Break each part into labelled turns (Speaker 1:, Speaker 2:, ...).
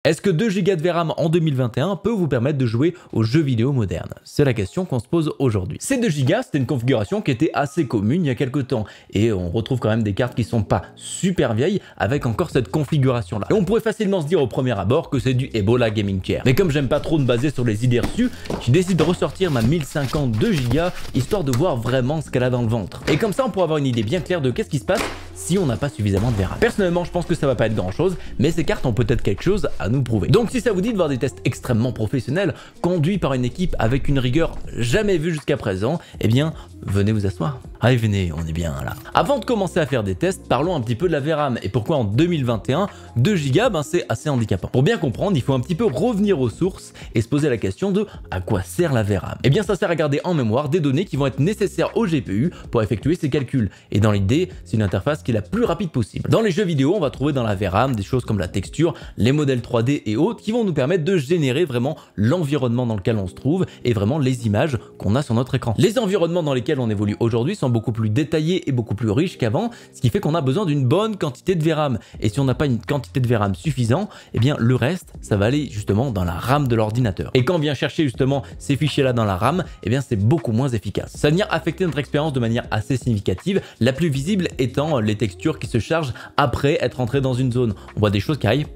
Speaker 1: Est-ce que 2 Go de VRAM en 2021 peut vous permettre de jouer aux jeux vidéo modernes? C'est la question qu'on se pose aujourd'hui. Ces 2 Go, c'était une configuration qui était assez commune il y a quelques temps. Et on retrouve quand même des cartes qui sont pas super vieilles avec encore cette configuration-là. Et on pourrait facilement se dire au premier abord que c'est du Ebola Gaming Chair. Mais comme j'aime pas trop me baser sur les idées reçues, je décide de ressortir ma 1052 Go histoire de voir vraiment ce qu'elle a dans le ventre. Et comme ça, on pourra avoir une idée bien claire de qu'est-ce qui se passe si on n'a pas suffisamment de VRAM. Personnellement, je pense que ça va pas être grand chose, mais ces cartes ont peut-être quelque chose à nous prouver. Donc si ça vous dit de voir des tests extrêmement professionnels, conduits par une équipe avec une rigueur jamais vue jusqu'à présent, eh bien, venez vous asseoir. Allez, venez, on est bien là. Avant de commencer à faire des tests, parlons un petit peu de la VRAM et pourquoi en 2021, 2 Go, c'est assez handicapant. Pour bien comprendre, il faut un petit peu revenir aux sources et se poser la question de à quoi sert la VRAM. Eh bien, ça sert à garder en mémoire des données qui vont être nécessaires au GPU pour effectuer ses calculs. Et dans l'idée, c'est une interface qui est la plus rapide possible. Dans les jeux vidéo, on va trouver dans la VRAM des choses comme la texture, les modèles 3D et autres qui vont nous permettre de générer vraiment l'environnement dans lequel on se trouve et vraiment les images qu'on a sur notre écran. Les environnements dans lesquels on évolue aujourd'hui sont beaucoup plus détaillés et beaucoup plus riches qu'avant, ce qui fait qu'on a besoin d'une bonne quantité de VRAM. Et si on n'a pas une quantité de VRAM suffisante, eh bien le reste, ça va aller justement dans la RAM de l'ordinateur. Et quand on vient chercher justement ces fichiers-là dans la RAM, eh bien c'est beaucoup moins efficace. Ça va venir affecter notre expérience de manière assez significative, la plus visible étant les textures qui se chargent après être entrées dans une zone. On voit des choses qui arrivent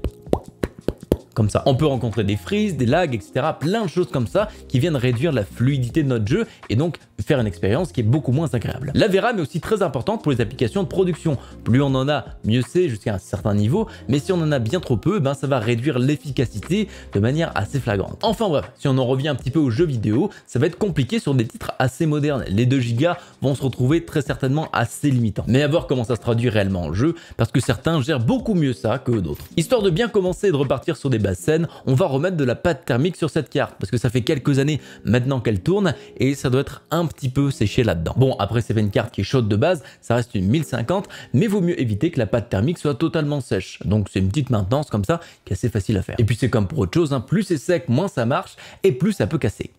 Speaker 1: comme ça. On peut rencontrer des freezes, des lags, etc. Plein de choses comme ça qui viennent réduire la fluidité de notre jeu et donc faire une expérience qui est beaucoup moins agréable. La VRAM est aussi très importante pour les applications de production. Plus on en a, mieux c'est jusqu'à un certain niveau, mais si on en a bien trop peu, ben ça va réduire l'efficacité de manière assez flagrante. Enfin bref, si on en revient un petit peu aux jeux vidéo, ça va être compliqué sur des titres assez modernes. Les 2 Go vont se retrouver très certainement assez limitants. Mais à voir comment ça se traduit réellement en jeu, parce que certains gèrent beaucoup mieux ça que d'autres. Histoire de bien commencer et de repartir sur des bases saines, on va remettre de la pâte thermique sur cette carte, parce que ça fait quelques années maintenant qu'elle tourne, et ça doit être un petit peu séché là-dedans. Bon, après c'est pas une carte qui est chaude de base, ça reste une 1050, mais vaut mieux éviter que la pâte thermique soit totalement sèche. Donc c'est une petite maintenance comme ça, qui est assez facile à faire. Et puis c'est comme pour autre chose, plus c'est sec, moins ça marche, et plus ça peut casser.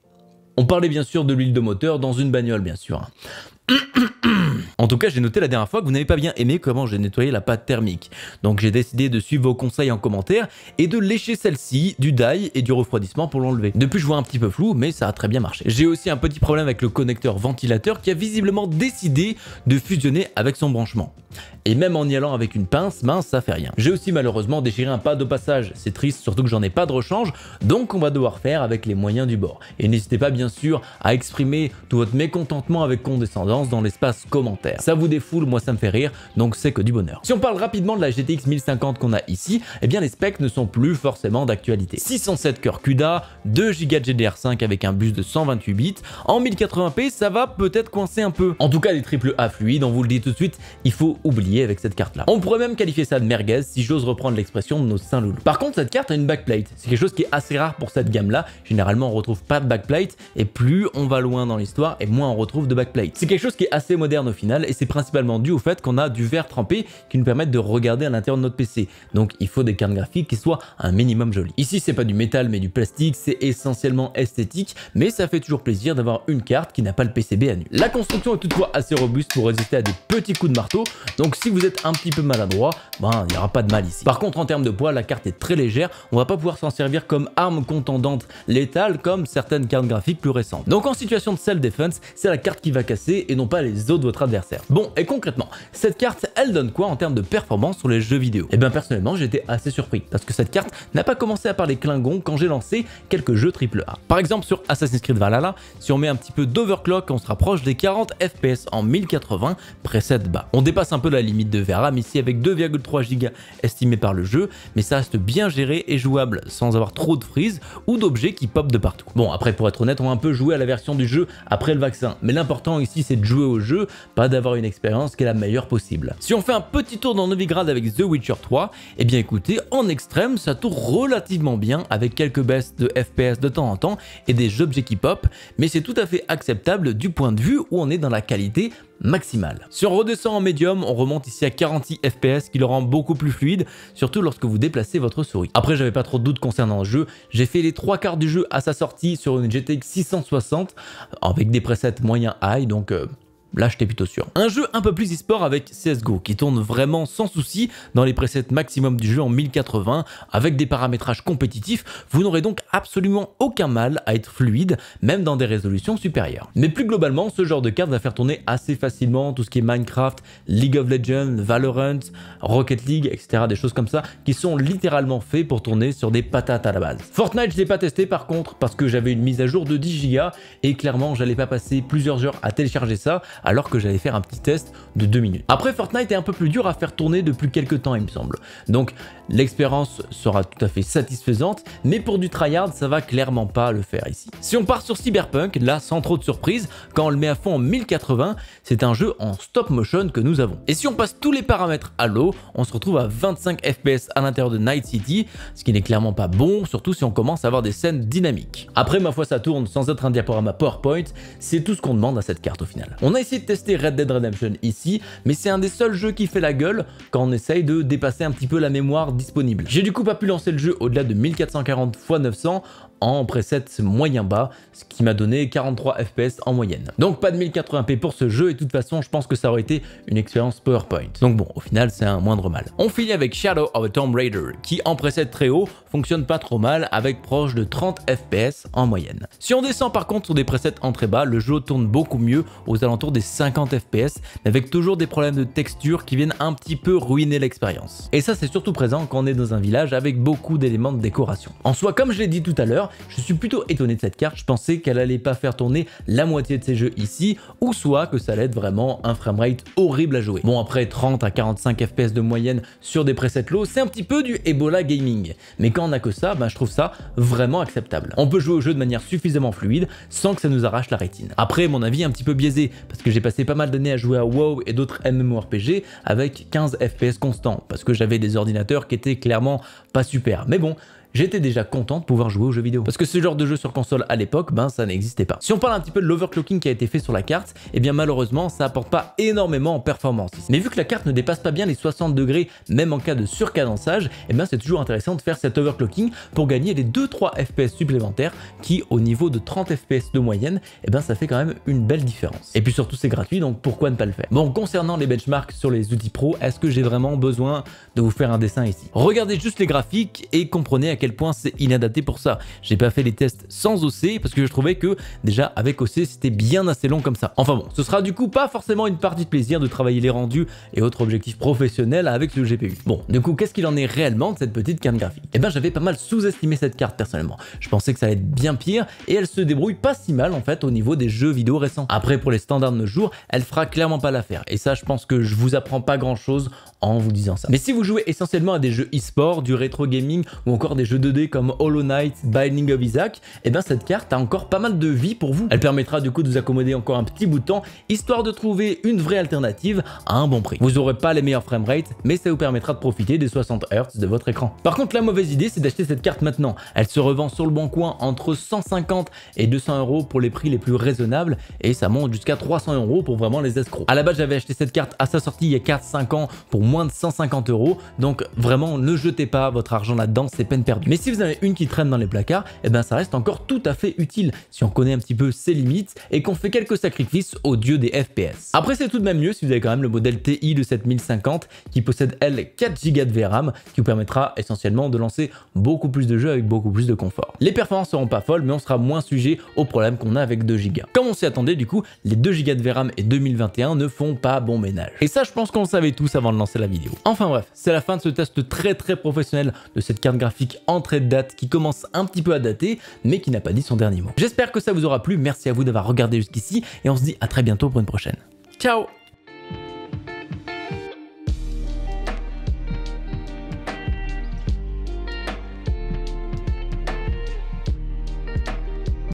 Speaker 1: On parlait bien sûr de l'huile de moteur dans une bagnole, bien sûr. En tout cas, j'ai noté la dernière fois que vous n'avez pas bien aimé comment j'ai nettoyé la pâte thermique. Donc j'ai décidé de suivre vos conseils en commentaire et de lécher celle-ci du dye et du refroidissement pour l'enlever. Depuis, je vois un petit peu flou, mais ça a très bien marché. J'ai aussi un petit problème avec le connecteur ventilateur qui a visiblement décidé de fusionner avec son branchement. Et même en y allant avec une pince, mince, ça fait rien. J'ai aussi malheureusement déchiré un pad au passage. C'est triste, surtout que j'en ai pas de rechange, donc on va devoir faire avec les moyens du bord. Et n'hésitez pas bien sûr à exprimer tout votre mécontentement avec condescendance dans l'espace commentaire. Ça vous défoule, moi ça me fait rire, donc c'est que du bonheur. Si on parle rapidement de la GTX 1050 qu'on a ici, eh bien les specs ne sont plus forcément d'actualité. 607 cœurs CUDA, 2 Go de GDR5 avec un bus de 128 bits, en 1080p ça va peut-être coincer un peu. En tout cas les AAA fluides, on vous le dit tout de suite, il faut oublier avec cette carte là. On pourrait même qualifier ça de merguez si j'ose reprendre l'expression de nos saint loulous. Par contre cette carte a une backplate, c'est quelque chose qui est assez rare pour cette gamme là, généralement on retrouve pas de backplate et plus on va loin dans l'histoire et moins on retrouve de backplate. C'est quelque chose qui est assez moderne au final et c'est principalement dû au fait qu'on a du verre trempé qui nous permet de regarder à l'intérieur de notre PC. Donc il faut des cartes graphiques qui soient un minimum jolies. Ici c'est pas du métal mais du plastique, c'est essentiellement esthétique mais ça fait toujours plaisir d'avoir une carte qui n'a pas le PCB à nu. La construction est toutefois assez robuste pour résister à des petits coups de marteau, donc si vous êtes un petit peu maladroit, ben il n'y aura pas de mal ici. Par contre en termes de poids, la carte est très légère, on va pas pouvoir s'en servir comme arme contendante létale comme certaines cartes graphiques plus récentes. Donc en situation de self-defense, c'est la carte qui va casser et non pas les os de votre adversaire. Bon, et concrètement, cette carte, elle donne quoi en termes de performance sur les jeux vidéo? Et bien personnellement, j'étais assez surpris, parce que cette carte n'a pas commencé à parler Klingon quand j'ai lancé quelques jeux AAA. Par exemple sur Assassin's Creed Valhalla, si on met un petit peu d'overclock, on se rapproche des 40 FPS en 1080, preset bas. On dépasse un peu la limite de VRAM ici avec 2,3 Go estimé par le jeu, mais ça reste bien géré et jouable, sans avoir trop de freeze ou d'objets qui pop de partout. Bon, après pour être honnête, on va un peu jouer à la version du jeu après le vaccin, mais l'important ici c'est de jouer au jeu, pas d'avoir une expérience qui est la meilleure possible. Si on fait un petit tour dans Novigrad avec The Witcher 3, eh bien écoutez, en extrême, ça tourne relativement bien avec quelques baisses de FPS de temps en temps et des objets qui pop, mais c'est tout à fait acceptable du point de vue où on est dans la qualité maximale. Si on redescend en médium, on remonte ici à 46 FPS qui le rend beaucoup plus fluide, surtout lorsque vous déplacez votre souris. Après, j'avais pas trop de doutes concernant le jeu, j'ai fait les 3/4 du jeu à sa sortie sur une GTX 660 avec des presets moyens high, donc là j'étais plutôt sûr. Un jeu un peu plus e-sport avec CSGO qui tourne vraiment sans souci dans les presets maximum du jeu en 1080 avec des paramétrages compétitifs, vous n'aurez donc absolument aucun mal à être fluide même dans des résolutions supérieures. Mais plus globalement, ce genre de carte va faire tourner assez facilement tout ce qui est Minecraft, League of Legends, Valorant, Rocket League, etc. Des choses comme ça qui sont littéralement faits pour tourner sur des patates à la base. Fortnite, je l'ai pas testé par contre parce que j'avais une mise à jour de 10 Go et clairement j'allais pas passer plusieurs heures à télécharger ça alors que j'allais faire un petit test de 2 minutes. Après, Fortnite est un peu plus dur à faire tourner depuis quelques temps il me semble. Donc l'expérience sera tout à fait satisfaisante, mais pour du tryhard ça va clairement pas le faire ici. Si on part sur Cyberpunk, là sans trop de surprise, quand on le met à fond en 1080, c'est un jeu en stop motion que nous avons. Et si on passe tous les paramètres à l'eau, on se retrouve à 25 FPS à l'intérieur de Night City, ce qui n'est clairement pas bon, surtout si on commence à avoir des scènes dynamiques. Après, ma foi, ça tourne sans être un diaporama PowerPoint, c'est tout ce qu'on demande à cette carte au final. On a essayé de tester Red Dead Redemption ici, mais c'est un des seuls jeux qui fait la gueule quand on essaye de dépasser un petit peu la mémoire disponible. J'ai du coup pas pu lancer le jeu au-delà de 1440 x 900 en preset moyen bas, ce qui m'a donné 43 FPS en moyenne. Donc pas de 1080p pour ce jeu et de toute façon je pense que ça aurait été une expérience PowerPoint. Donc bon, au final c'est un moindre mal. On finit avec Shadow of a Tomb Raider qui en preset très haut fonctionne pas trop mal avec proche de 30 FPS en moyenne. Si on descend par contre sur des presets en très bas, le jeu tourne beaucoup mieux aux alentours des 50 FPS mais avec toujours des problèmes de texture qui viennent un petit peu ruiner l'expérience. Et ça c'est surtout présent quand on est dans un village avec beaucoup d'éléments de décoration. En soi, comme je l'ai dit tout à l'heure, je suis plutôt étonné de cette carte, je pensais qu'elle allait pas faire tourner la moitié de ces jeux ici, ou soit que ça allait être vraiment un framerate horrible à jouer. Bon, après 30 à 45 FPS de moyenne sur des presets low, c'est un petit peu du Ebola gaming, mais quand on a que ça, je trouve ça vraiment acceptable. On peut jouer au jeu de manière suffisamment fluide sans que ça nous arrache la rétine. Après, mon avis est un petit peu biaisé, parce que j'ai passé pas mal d'années à jouer à WoW et d'autres MMORPG avec 15 FPS constants, parce que j'avais des ordinateurs qui étaient clairement pas super. Mais bon, j'étais déjà content de pouvoir jouer aux jeux vidéo. Parce que ce genre de jeu sur console à l'époque, ça n'existait pas. Si on parle un petit peu de l'overclocking qui a été fait sur la carte, eh bien malheureusement ça apporte pas énormément en performance. Mais vu que la carte ne dépasse pas bien les 60 degrés, même en cas de surcadençage, eh bien c'est toujours intéressant de faire cet overclocking pour gagner les 2-3 FPS supplémentaires qui au niveau de 30 FPS de moyenne, eh bien ça fait quand même une belle différence. Et puis surtout c'est gratuit, donc pourquoi ne pas le faire. Bon, concernant les benchmarks sur les outils pro, est-ce que j'ai vraiment besoin de vous faire un dessin ici? Regardez juste les graphiques et comprenez à quel point c'est inadapté pour ça. J'ai pas fait les tests sans OC parce que je trouvais que déjà avec OC c'était bien assez long comme ça. Enfin bon, ce sera du coup pas forcément une partie de plaisir de travailler les rendus et autres objectifs professionnels avec le GPU. Bon, du coup qu'est-ce qu'il en est réellement de cette petite carte graphique? Eh ben j'avais pas mal sous-estimé cette carte personnellement. Je pensais que ça allait être bien pire et elle se débrouille pas si mal en fait au niveau des jeux vidéo récents. Après pour les standards de nos jours, elle fera clairement pas l'affaire et ça je pense que je vous apprends pas grand chose en vous disant ça. Mais si vous jouez essentiellement à des jeux e-sport, du rétro gaming ou encore des jeux 2D comme Hollow Knight, Binding of Isaac, et bien cette carte a encore pas mal de vie pour vous. Elle permettra du coup de vous accommoder encore un petit bout de temps, histoire de trouver une vraie alternative à un bon prix. Vous n'aurez pas les meilleurs framerates, mais ça vous permettra de profiter des 60 Hz de votre écran. Par contre, la mauvaise idée, c'est d'acheter cette carte maintenant. Elle se revend sur le bon coin entre 150 et 200 € pour les prix les plus raisonnables, et ça monte jusqu'à 300 € pour vraiment les escrocs. À la base, j'avais acheté cette carte à sa sortie il y a 4-5 ans pour moins de 150 €, donc vraiment ne jetez pas votre argent là-dedans, c'est peine perdue. Mais si vous avez une qui traîne dans les placards, et ben ça reste encore tout à fait utile si on connaît un petit peu ses limites et qu'on fait quelques sacrifices au dieu des FPS. Après c'est tout de même mieux si vous avez quand même le modèle TI de 7050 qui possède elle 4 Go de VRAM qui vous permettra essentiellement de lancer beaucoup plus de jeux avec beaucoup plus de confort. Les performances seront pas folles mais on sera moins sujet aux problèmes qu'on a avec 2 Go. Comme on s'y attendait du coup, les 2 Go de VRAM et 2021 ne font pas bon ménage. Et ça je pense qu'on le savait tous avant de lancer la vidéo. Enfin bref, c'est la fin de ce test très professionnel de cette carte graphique entrée de date qui commence un petit peu à dater mais qui n'a pas dit son dernier mot. J'espère que ça vous aura plu, merci à vous d'avoir regardé jusqu'ici et on se dit à très bientôt pour une prochaine. Ciao!